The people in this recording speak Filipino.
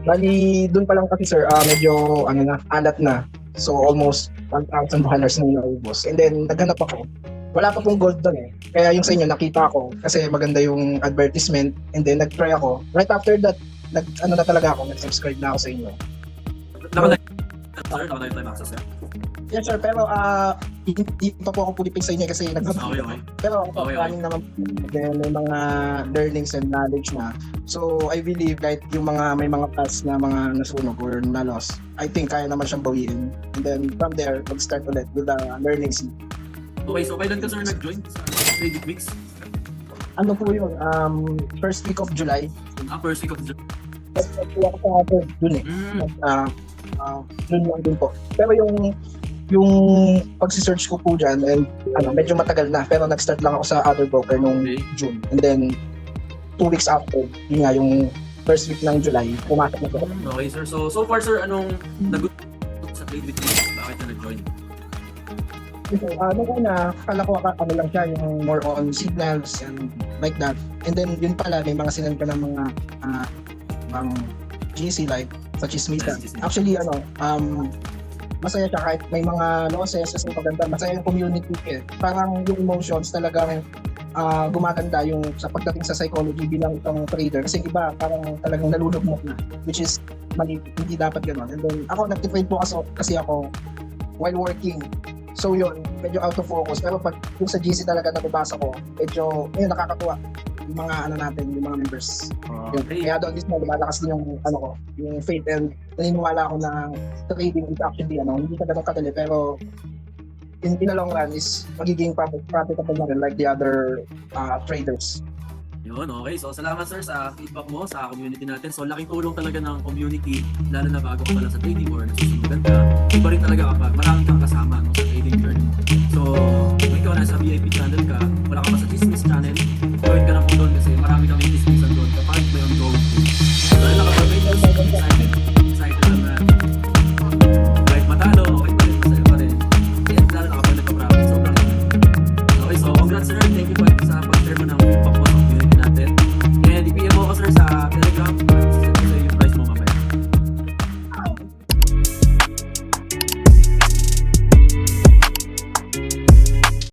Bali, dun pa lang kasi sir, medyo ano na, alat na. So almost $1,000 na yung naubos. And then naghanap ako. Wala pa pong gold doon eh. Kaya yung sa inyo nakita ko kasi maganda yung advertisement and then nag-try ako. Right after that, ano na talaga ako, nag-subscribe na ako sa inyo. Naka-lifetime access sir? Yes sir, pero hindi pa po ako pulipig sa inyo kasi Okay. pero Okay. planning naman then may mga learnings and knowledge na. So I believe kahit yung may mga paths na mga nasunog or na-loss, I think kaya naman siyang bawiin. And then from there, mag-start ulit with the learnings. Okay, so kailan ka sir nag-join sa Trading Mix? Ano po yun? First week of July. First week of June. Ako sa June eh. June lang din po. Pero yung pag-search ko po dyan, and medyo matagal na, pero nag-start lang ako sa other broker nung June. And then, 2 weeks after, yun nga, yung first week ng July, pumasok na po. Okay sir, so far sir, anong nag sa Trade with Mix? Bakit ka nag-join? Nung una, akala ko ano lang siya, yung more on signals and like that. And then, yun pala, may mga sinend ka ng mga pang GC like sa Chismita. Actually, masaya siya kahit may mga losses kasi maganda. Masaya yung community eh. Parang yung emotions talagang gumaganda yung sa pagdating sa psychology bilang itong trader. Kasi iba, parang talagang nalulugmok na. Which is, mali, hindi dapat gano'n. And then, ako, nag-trade po kasi ako while working. So yun, medyo out of focus. Pero pag yung sa GC talaga nababasa ko, medyo, nakakatuwa yung mga natin, yung mga members. Okay. Kaya doon mismo lumalakas din yung yung faith and naniniwala ako na trading is actually hindi ka ganun kadali pero in the long run is magiging profitable na rin like the other traders. Yun, okay. So, salamat sir sa feedback mo sa community natin. So, laking tulong talaga ng community, lalo na bago ka pala sa trading or nasusunugan ka. Iba rin talaga kapag marami kang kasama sa trading journey mo. So, kung ikaw nasa VIP channel ka, wala ka pa sa Chismis channel, join ka na po doon kasi marami kami chismisan doon kapag may ongoing po. So, nakapag-rate ka sa excited lang na kahit matalo, okay pa rin, masaya pa rin. Kaya lalo na kapag nagpa-profit, sobrang okay. So, congrats sir. Thank you po sa pag-share mo ng feedback mo sa community natin. And i-PM mo ko sir sa